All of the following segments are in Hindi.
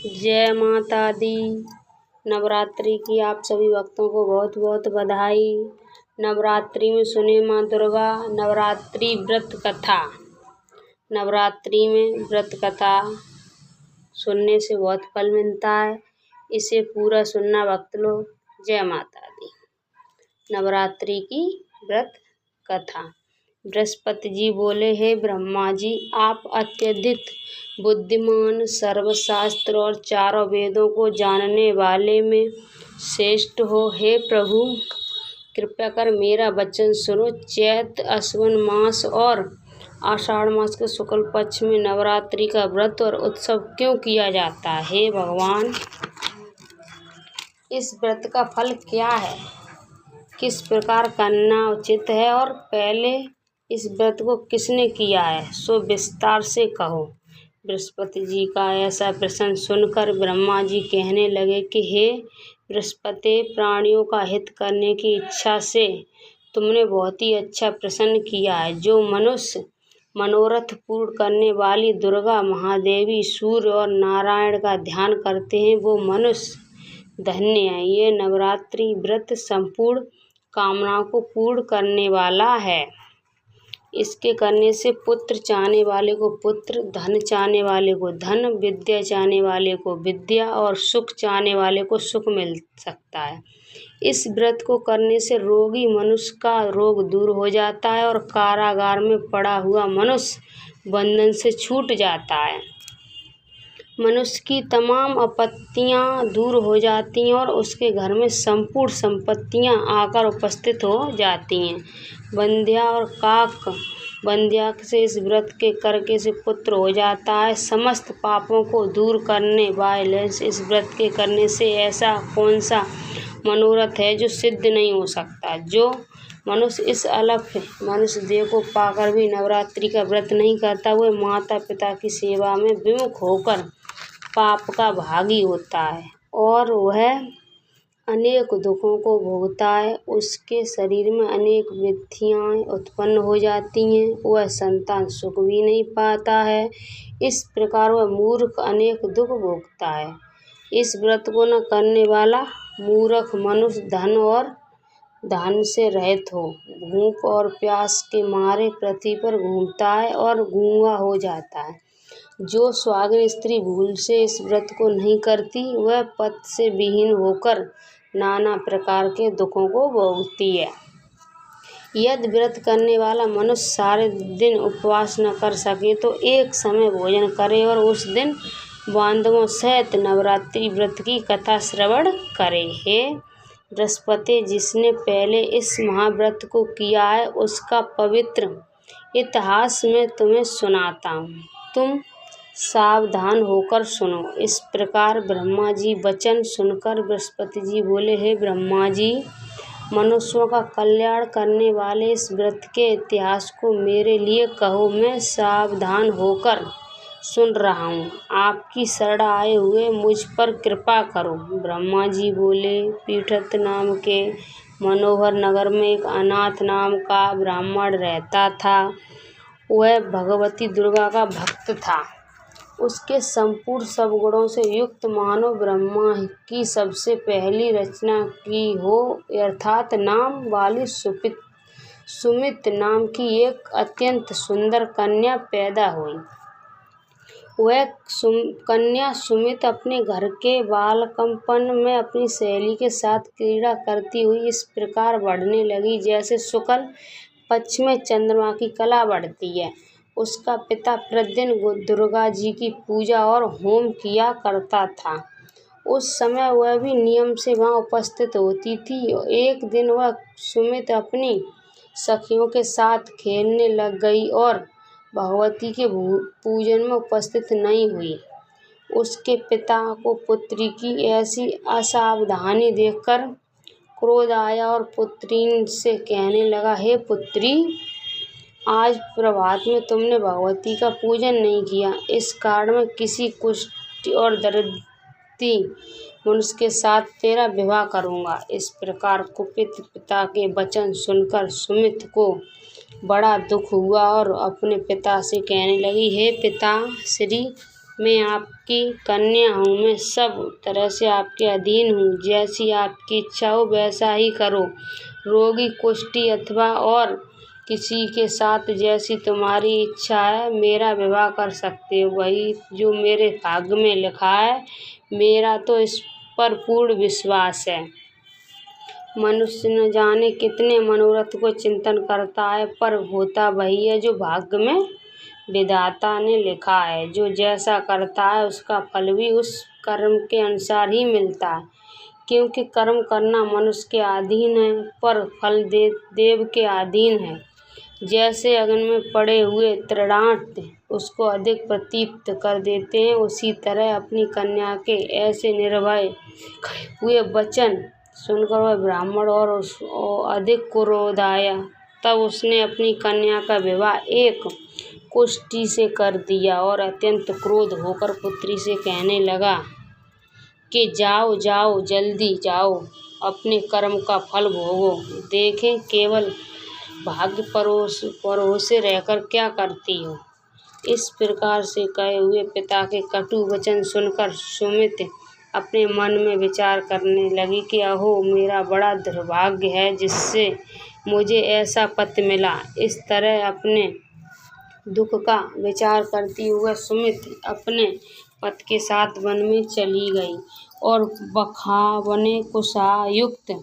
जय माता दी। नवरात्रि की आप सभी भक्तों को बहुत बहुत बधाई। नवरात्रि में सुने माँ दुर्गा नवरात्रि व्रत कथा। नवरात्रि में व्रत कथा सुनने से बहुत फल मिलता है, इसे पूरा सुनना भक्त लोग। जय माता दी। नवरात्रि की व्रत कथा। बृहस्पति जी बोले, हे ब्रह्मा जी, आप अत्यधिक बुद्धिमान, सर्वशास्त्र और चारों वेदों को जानने वाले में श्रेष्ठ हो। हे प्रभु, कृपया कर मेरा वचन सुनो। चैत्र अश्विन मास और आषाढ़ मास के शुक्ल पक्ष में नवरात्रि का व्रत और उत्सव क्यों किया जाता है? हे भगवान, इस व्रत का फल क्या है? किस प्रकार करना उचित है? और पहले इस व्रत को किसने किया है, सो विस्तार से कहो। बृहस्पति जी का ऐसा प्रश्न सुनकर ब्रह्मा जी कहने लगे कि हे बृहस्पति, प्राणियों का हित करने की इच्छा से तुमने बहुत ही अच्छा प्रश्न किया है। जो मनुष्य मनोरथ पूर्ण करने वाली दुर्गा महादेवी, सूर्य और नारायण का ध्यान करते हैं, वो मनुष्य धन्य है। ये नवरात्रि व्रत संपूर्ण कामनाओं को पूर्ण करने वाला है। इसके करने से पुत्र चाहने वाले को पुत्र, धन चाहने वाले को धन, विद्या चाहने वाले को विद्या और सुख चाहने वाले को सुख मिल सकता है। इस व्रत को करने से रोगी मनुष्य का रोग दूर हो जाता है और कारागार में पड़ा हुआ मनुष्य बंधन से छूट जाता है। मनुष्य की तमाम आपत्तियां दूर हो जाती हैं और उसके घर में संपूर्ण संपत्तियां आकर उपस्थित हो जाती हैं। बंध्या और काक बंध्या से इस व्रत के करके से पुत्र हो जाता है। समस्त पापों को दूर करने वायलेंस इस व्रत के करने से ऐसा कौन सा मनोरथ है जो सिद्ध नहीं हो सकता? जो मनुष्य इस अलग मनुष्य देह को पाकर भी नवरात्रि का व्रत नहीं करता, वह माता पिता की सेवा में विमुख होकर पाप का भागी होता है और वह अनेक दुखों को भोगता है। उसके शरीर में अनेक व्याधियाँ उत्पन्न हो जाती हैं, वह संतान सुख भी नहीं पाता है। इस प्रकार वह मूर्ख अनेक दुख भोगता है। इस व्रत को न करने वाला मूर्ख मनुष्य धन और धान से रहित हो, भूख और प्यास के मारे पृथ्वी पर घूमता है और गूंगा हो जाता है। जो सुहागिन स्त्री भूल से इस व्रत को नहीं करती, वह पति से विहीन होकर नाना प्रकार के दुखों को भोगती है। यदि व्रत करने वाला मनुष्य सारे दिन उपवास न कर सके तो एक समय भोजन करे और उस दिन बांधवों सहित नवरात्रि व्रत की कथा श्रवण करे। हे बृहस्पति, जिसने पहले इस महाव्रत को किया है, उसका पवित्र इतिहास मैं तुम्हें सुनाता हूँ। तुम सावधान होकर सुनो। इस प्रकार ब्रह्मा जी वचन सुनकर बृहस्पति जी बोले, हे ब्रह्मा जी, मनुष्यों का कल्याण करने वाले इस व्रत के इतिहास को मेरे लिए कहो। मैं सावधान होकर सुन रहा हूँ। आपकी शरण आए हुए मुझ पर कृपा करो। ब्रह्मा जी बोले, पीठत नाम के मनोहर नगर में एक अनाथ नाम का ब्राह्मण रहता था। वह भगवती दुर्गा का भक्त था। उसके संपूर्ण सब गुणों से युक्त मानो ब्रह्मा की सबसे पहली रचना की हो, अर्थात नाम वाली सुमित नाम की एक अत्यंत सुंदर कन्या पैदा हुई। वह कन्या सुमित अपने घर के बालकपन में अपनी सहेली के साथ क्रीड़ा करती हुई इस प्रकार बढ़ने लगी, जैसे शुक्ल पक्ष में चंद्रमा की कला बढ़ती है। उसका पिता प्रतिदिन दुर्गा जी की पूजा और होम किया करता था। उस समय वह भी नियम से वहाँ उपस्थित होती थी। एक दिन वह सुमित अपनी सखियों के साथ खेलने लग गई और भगवती के पूजन में उपस्थित नहीं हुई। उसके पिता को पुत्री की ऐसी असावधानी देखकर क्रोध आया और पुत्री से कहने लगा, हे पुत्री, आज प्रभात में तुमने भगवती का पूजन नहीं किया। इस कारण मैं किसी कुष्ठ और दरिद्री मनुष्य के साथ तेरा विवाह करूँगा। इस प्रकार कुपित पिता के वचन सुनकर सुमित को बड़ा दुख हुआ और अपने पिता से कहने लगी, हे पिता श्री, मैं आपकी कन्या हूँ, मैं सब तरह से आपके अधीन हूँ। जैसी आपकी इच्छा हो वैसा ही करो। रोगी, कुष्ठी अथवा और किसी के साथ जैसी तुम्हारी इच्छा है मेरा विवाह कर सकते हो, वही जो मेरे भाग्य में लिखा है। मेरा तो इस पर पूर्ण विश्वास है। मनुष्य न जाने कितने मनोरथ को चिंतन करता है, पर होता वही है जो भाग्य में विधाता ने लिखा है। जो जैसा करता है उसका फल भी उस कर्म के अनुसार ही मिलता है, क्योंकि कर्म करना मनुष्य के अधीन है, पर फल देव के अधीन है। जैसे अग्नि में पड़े हुए तृणांत उसको अधिक प्रदीप्त कर देते हैं, उसी तरह अपनी कन्या के ऐसे निर्भय हुए वचन सुनकर वह ब्राह्मण और अधिक क्रोध आया। तब उसने अपनी कन्या का विवाह एक कुष्ठी से कर दिया और अत्यंत क्रोध होकर पुत्री से कहने लगा कि जाओ जाओ, जल्दी जाओ, अपने कर्म का फल भोगो। देखें केवल भाग्य परोसे रहकर क्या करती हो। इस प्रकार से कहे हुए पिता के कटु वचन सुनकर सुमित्रा अपने मन में विचार करने लगी कि अहो, मेरा बड़ा दुर्भाग्य है जिससे मुझे ऐसा पति मिला। इस तरह अपने दुख का विचार करती हुए सुमित्रा अपने पति के साथ वन में चली गई और बखावने कुशायुक्त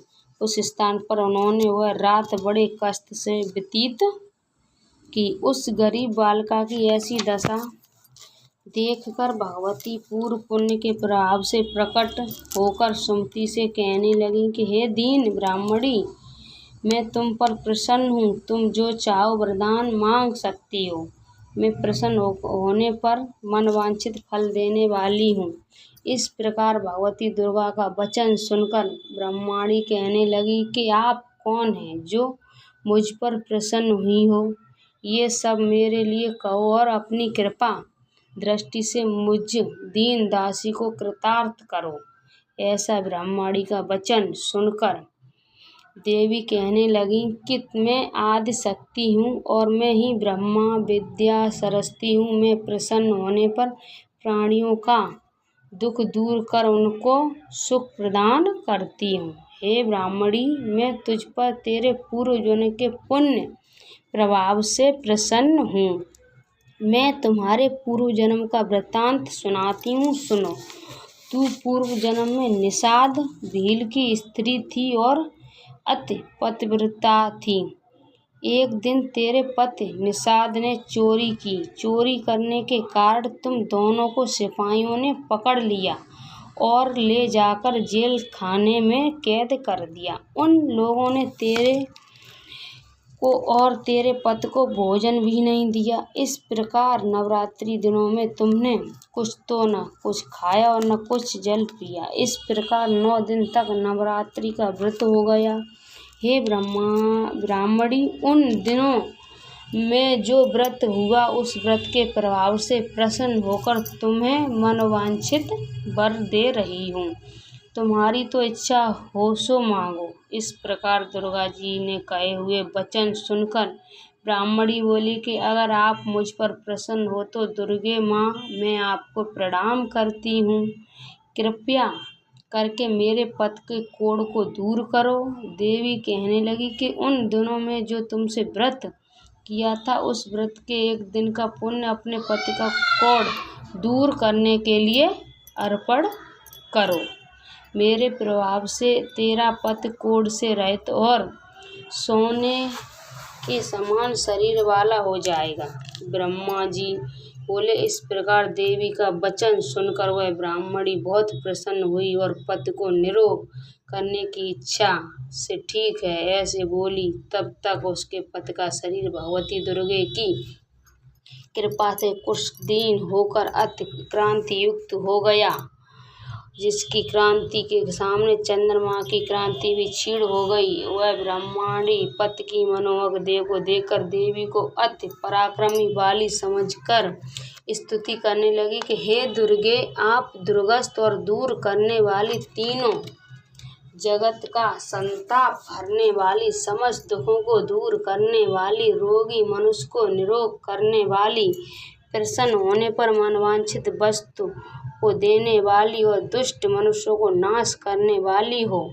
उस स्थान पर उन्होंने वह रात बड़े कष्ट से व्यतीत की। उस गरीब बालिका की ऐसी दशा देखकर भगवती पूर्व पुण्य के प्रभाव से प्रकट होकर सुमति से कहने लगी कि हे दीन ब्राह्मणी, मैं तुम पर प्रसन्न हूँ। तुम जो चाहो वरदान मांग सकती हो। मैं प्रसन्न होने पर मनवांछित फल देने वाली हूँ। इस प्रकार भगवती दुर्गा का वचन सुनकर ब्रह्माणी कहने लगी कि आप कौन हैं जो मुझ पर प्रसन्न हुई हो। ये सब मेरे लिए कहो और अपनी कृपा दृष्टि से मुझ दीन दासी को कृतार्थ करो। ऐसा ब्रह्माणी का वचन सुनकर देवी कहने लगी कि मैं आदि शक्ति हूँ और मैं ही ब्रह्मा विद्या सरस्वती हूँ। मैं प्रसन्न होने पर प्राणियों का दुख दूर कर उनको सुख प्रदान करती हूँ। हे ब्राह्मणी, मैं तुझ पर तेरे पूर्व जन्म के पुण्य प्रभाव से प्रसन्न हूँ। मैं तुम्हारे पूर्व जन्म का वृत्तांत सुनाती हूँ, सुनो। तू पूर्व जन्म में निषाद भील की स्त्री थी और अति पतिव्रता थी। एक दिन तेरे पति निषाद ने चोरी की। चोरी करने के कारण तुम दोनों को सिपाहियों ने पकड़ लिया और ले जाकर जेल खाने में कैद कर दिया। उन लोगों ने तेरे को और तेरे पति को भोजन भी नहीं दिया। इस प्रकार नवरात्रि दिनों में तुमने कुछ तो न कुछ खाया और न कुछ जल पिया। इस प्रकार 9 दिन तक नवरात्रि का व्रत हो गया। हे ब्राह्मणी, उन दिनों में जो व्रत हुआ उस व्रत के प्रभाव से प्रसन्न होकर तुम्हें मनोवांछित वर दे रही हूँ। तुम्हारी तो इच्छा हो सो मांगो। इस प्रकार दुर्गा जी ने कहे हुए वचन सुनकर ब्राह्मणी बोली कि अगर आप मुझ पर प्रसन्न हो तो दुर्गे माँ, मैं आपको प्रणाम करती हूँ। कृपया करके मेरे पति के कोढ़ को दूर करो। देवी कहने लगी कि उन दिनों में जो तुमसे व्रत किया था उस व्रत के एक दिन का पुण्य अपने पति का कोढ़ दूर करने के लिए अर्पण करो। मेरे प्रभाव से तेरा पति कोढ़ से रहित और सोने के समान शरीर वाला हो जाएगा। ब्रह्मा जी बोले। इस प्रकार देवी का वचन सुनकर वह ब्राह्मणी बहुत प्रसन्न हुई और पति को निरोग करने की इच्छा से ठीक है ऐसे बोली। तब तक उसके पति का शरीर भगवती दुर्गे की कृपा से कुछ दिन होकर अति क्रांति युक्त हो गया, जिसकी क्रांति के सामने चंद्रमा की क्रांति भी क्षीण हो गई। वह ब्रह्माणी पति की मनोहर देह को देखकर देवी को अति पराक्रमी वाली समझकर स्तुति करने लगी कि हे दुर्गे, आप दुर्गस्त और दूर करने वाली, तीनों जगत का संताप हरने वाली, समस्त दुखों को दूर करने वाली, रोगी मनुष्य को निरोग करने वाली, प्रसन्न होने पर मनवांछित वस्तु को देने वाली और दुष्ट मनुष्यों को नाश करने वाली हो।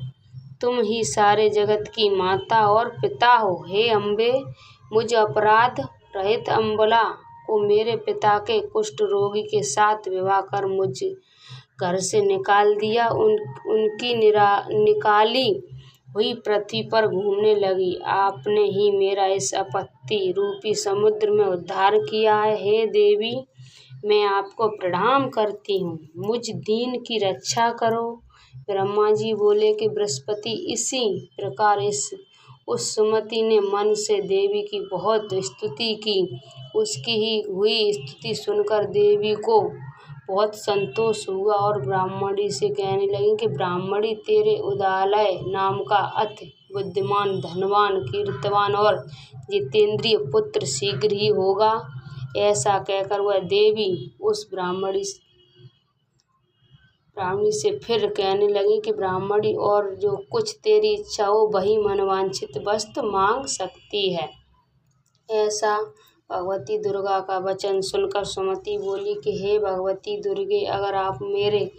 तुम ही सारे जगत की माता और पिता हो। हे अम्बे, मुझ अपराध रहित अम्बला को मेरे पिता के कुष्ठ रोगी के साथ विवाह कर मुझ घर से निकाल दिया। उनकी निकाली हुई पृथ्वी पर घूमने लगी। आपने ही मेरा इस आपत्ति रूपी समुद्र में उद्धार किया है। हे देवी, मैं आपको प्रणाम करती हूँ, मुझ दीन की रक्षा करो। ब्रह्मा जी बोले कि बृहस्पति, इसी प्रकार उस सुमति ने मन से देवी की बहुत स्तुति की। उसकी ही हुई स्तुति सुनकर देवी को बहुत संतोष हुआ और ब्राह्मणी से कहने लगी कि ब्राह्मणी, तेरे उदालय नाम का अति बुद्धिमान, धनवान, कीर्तिवान और जितेंद्रिय पुत्र शीघ्र ही होगा। ऐसा कहकर वह देवी उस ब्राह्मणी से फिर कहने लगी कि ब्राह्मणी, और जो कुछ तेरी इच्छा हो वही मनवांछित वस्तु मांग सकती है। ऐसा भगवती दुर्गा का वचन सुनकर सुमति बोली कि हे भगवती दुर्गे, अगर आप मेरे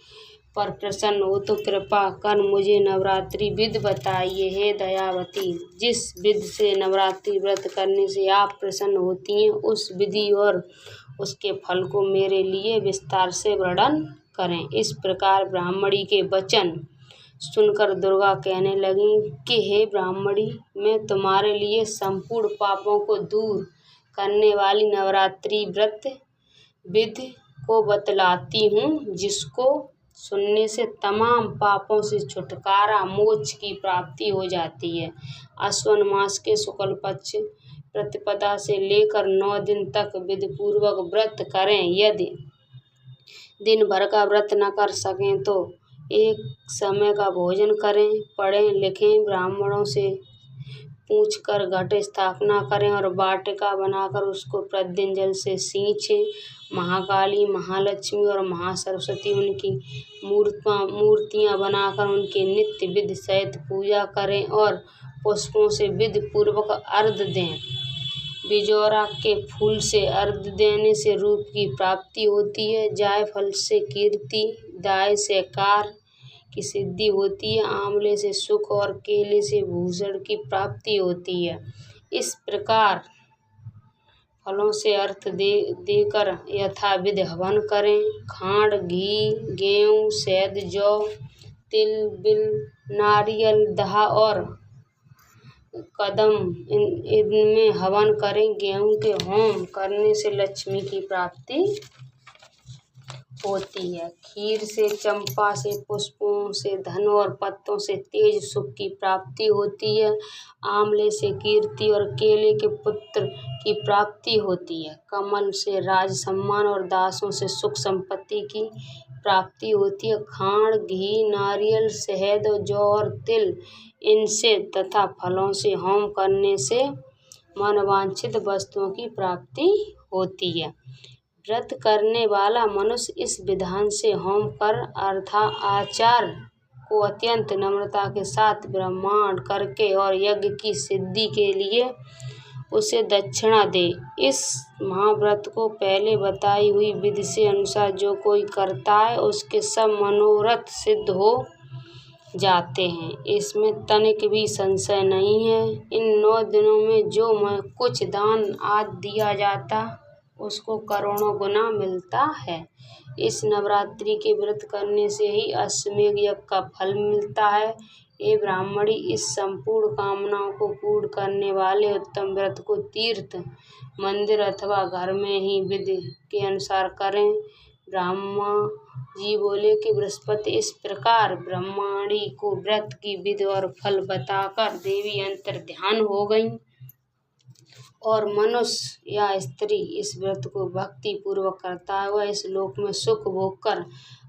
पर प्रसन्न हो तो कृपा कर मुझे नवरात्रि विधि बताइए। हे दयावती, जिस विधि से नवरात्रि व्रत करने से आप प्रसन्न होती हैं, उस विधि और उसके फल को मेरे लिए विस्तार से वर्णन करें। इस प्रकार ब्राह्मणी के वचन सुनकर दुर्गा कहने लगी कि हे ब्राह्मणी, मैं तुम्हारे लिए संपूर्ण पापों को दूर करने वाली नवरात्रि व्रत विधि को बतलाती हूँ, जिसको सुनने से तमाम पापों से छुटकारा, मोक्ष की प्राप्ति हो जाती है। आश्विन मास के शुक्ल पक्ष प्रतिपदा से लेकर 9 दिन तक विधि पूर्वक व्रत करें। यदि दिन भर का व्रत न कर सकें तो एक समय का भोजन करें। पढ़ें लिखें ब्राह्मणों से पूछकर घट स्थापना करें और वाटिका बनाकर उसको प्रतिदिन जल से सींचें। महाकाली, महालक्ष्मी और महासरस्वती उनकी मूर्तियाँ बनाकर उनकी नित्य विधि सहित पूजा करें और पुष्पों से विधि पूर्वक अर्घ्य दें। बिजौरा के फूल से अर्घ्य देने से रूप की प्राप्ति होती है। जायफल से कीर्ति, दाय से कार्य की सिद्धि होती है। आंवले से सुख और केले से भूषण की प्राप्ति होती है। इस प्रकार फलों से अर्घ्य देकर यथाविधि हवन करें। खांड, घी, गेहूँ, शहद, जौ, तिल, बिल, नारियल, दहा और कदम इनमें हवन करें। गेहूँ के होम करने से लक्ष्मी की प्राप्ति होती है। खीर से, चंपा से, पुष्पों से धन और पत्तों से तेज सुख की प्राप्ति होती है। आंवले से कीर्ति और केले के पुत्र की प्राप्ति होती है। कमल से राज सम्मान और दासों से सुख संपत्ति की प्राप्ति होती है। खांड, घी, नारियल, शहद, जौ और तिल इनसे तथा फलों से होम करने से मनवांछित वस्तुओं की प्राप्ति होती है। व्रत करने वाला मनुष्य इस विधान से होम कर अर्थात आचार को अत्यंत नम्रता के साथ ब्रह्मांड करके और यज्ञ की सिद्धि के लिए उसे दक्षिणा दे। इस महाव्रत को पहले बताई हुई विधि से अनुसार जो कोई करता है उसके सब मनोरथ सिद्ध हो जाते हैं, इसमें तनिक भी संशय नहीं है। इन 9 दिनों में जो कुछ दान आदि दिया जाता उसको करोड़ों गुना मिलता है। इस नवरात्रि के व्रत करने से ही अश्वमेध यज्ञ का फल मिलता है। हे ब्राह्मणी, इस संपूर्ण कामनाओं को पूर्ण करने वाले उत्तम व्रत को तीर्थ, मंदिर अथवा घर में ही विधि के अनुसार करें। ब्रह्मा जी बोले कि बृहस्पति, इस प्रकार ब्राह्मणी को व्रत की विधि और फल बताकर देवी अंतर्ध्यान हो गई और मनुष्य या स्त्री इस व्रत को भक्ति पूर्वक करता है वह इस लोक में सुख भोग कर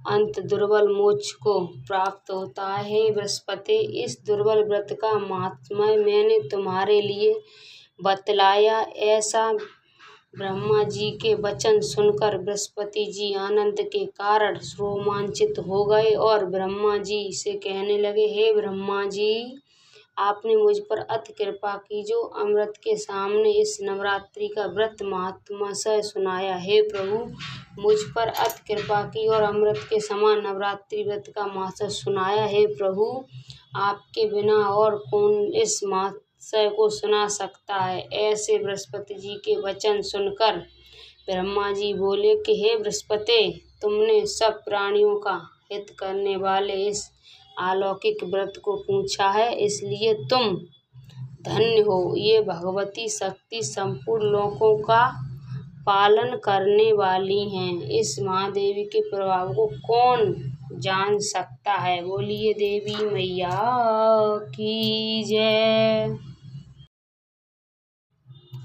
अंत दुर्बल मोक्ष को प्राप्त होता है। हे बृहस्पति, इस दुर्बल व्रत का महात्म्य मैंने तुम्हारे लिए बतलाया। ऐसा ब्रह्मा जी के वचन सुनकर बृहस्पति जी आनंद के कारण रोमांचित हो गए और ब्रह्मा जी से कहने लगे, हे ब्रह्मा जी, आपने मुझ पर अति कृपा की, जो अमृत के सामने इस नवरात्रि का व्रत महात्म्य सुनाया। हे प्रभु, मुझ पर अति कृपा की और अमृत के समान नवरात्रि व्रत का महात्म्य सुनाया। हे प्रभु, आपके बिना और कौन इस महात्म्य को सुना सकता है। ऐसे बृहस्पति जी के वचन सुनकर ब्रह्मा जी बोले कि हे बृहस्पति, तुमने सब प्राणियों का हित करने वाले इस अलौकिक व्रत को पूछा है, इसलिए तुम धन्य हो। ये भगवती शक्ति संपूर्ण लोकों का पालन करने वाली हैं। इस महादेवी के प्रभाव को कौन जान सकता है। बोलिए देवी मैया की जय।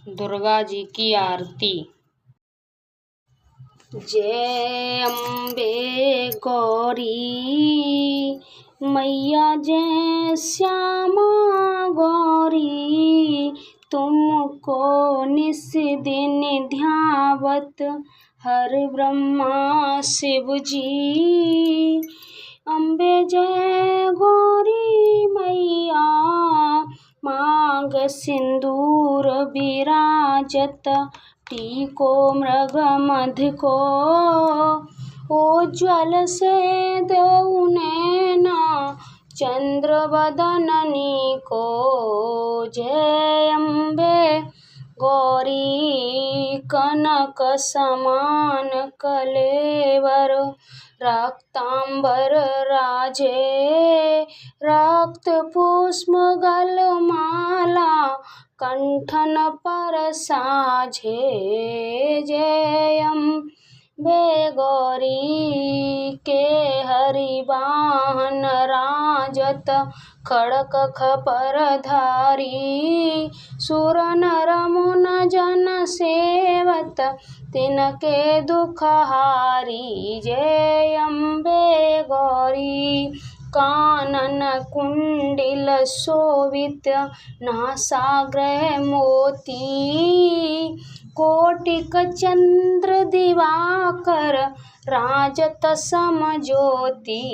दुर्गा जी की आरती। जय अम्बे गौरी मैया, जय श्यामा गौरी, तुमको निस दिन ध्यावत हर ब्रह्मा शिव जी। अम्बे जय गौरी मैया, मांग सिंदूर विराजत, टीको मृग मध को, उज्ज्वल से दो नैना चंद्र बदननी को। जय अम्बे गौरी कनक समान कलेवर, रक्तांबर राजे, रक्त पुष्प गलमाला कंठन पर साझे। जय अम्बे गौरी के हरि वाहन राजत, खड़क खपर धारी, सुर नर मुन जन सेवत, तिनके दुख हारी। जय अम्बे गौरी कानन कुंडिल शोभित, नासाग्र मोती, कोटिक चंद्र दिवाकर, राजत सम ज्योति।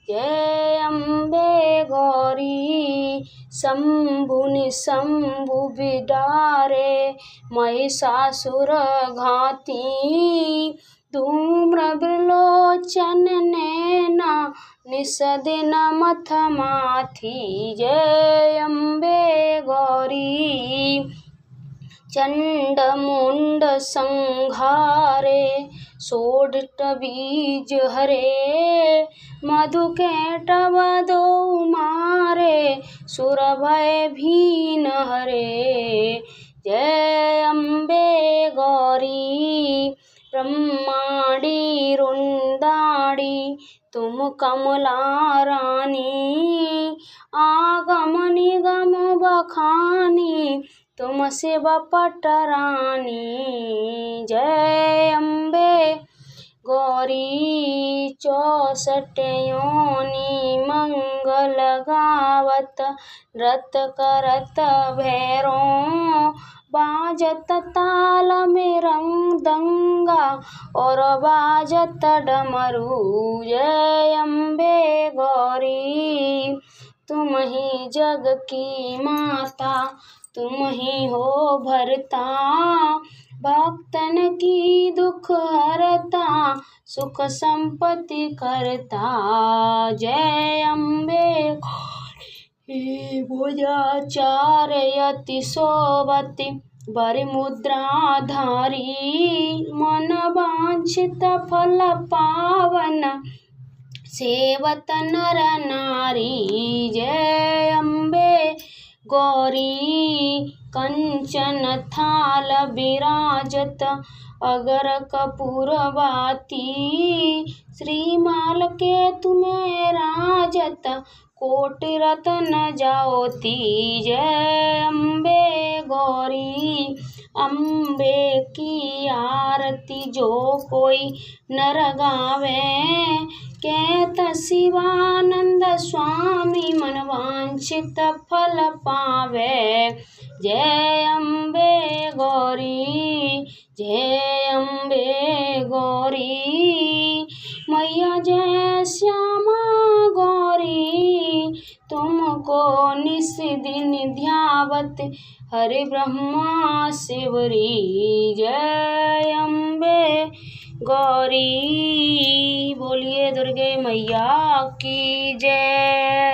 जय अम्बे गौरी शंभु निशंभु बिडारे, महिषासुर घाती, धूम्र विलोचन नैना निस दिन मथ माथी। जय अम्बे गौरी चंड मुंड संहारे, षोडश बीज हरे, मधु कैटभ दो मारे, सुर भय भीन हरे। जय अम्बे गौरी ब्रह्मांडी रुंदाड़ी, तुम कमला रानी, आगम निगम बखानी, तुम शिव पटरानी। जय अम्बे गौरी 64 योनि मंगल गावत, नृत करत भैरों, बाजत ताल मृदंगा और बाजत डमरू। जय अम्बे गौरी तुम ही जग की माता, तुम ही हो भरता, भक्तन की दुख हरता, सुख संपत्ति करता। जय अम्बे गौरी भुजाचार्यति शोभति, बरि मुद्रा धारी, मन वांछित फल पावन, सेवत नर नारी। जय अम्बे गौरी कंचन थाल विराजत, अगर कपूर बाती, श्रीमाल के तुम्हें राजत, कोटि रत्न ज्योति। जय अम्बे गौरी अम्बे की आरती जो कोई नर गावे, कहत शिवानंद स्वामी मन वांछित फल पावे। जय अम्बे गौरी, जय अम्बे गौरी मैया, जय श्यामा गौरी, तुमको को निस दिन ध्यावत, हरे ब्रह्मा शिवरी जय अम्बे गौरी। बोलिए दुर्गे मैया की जय।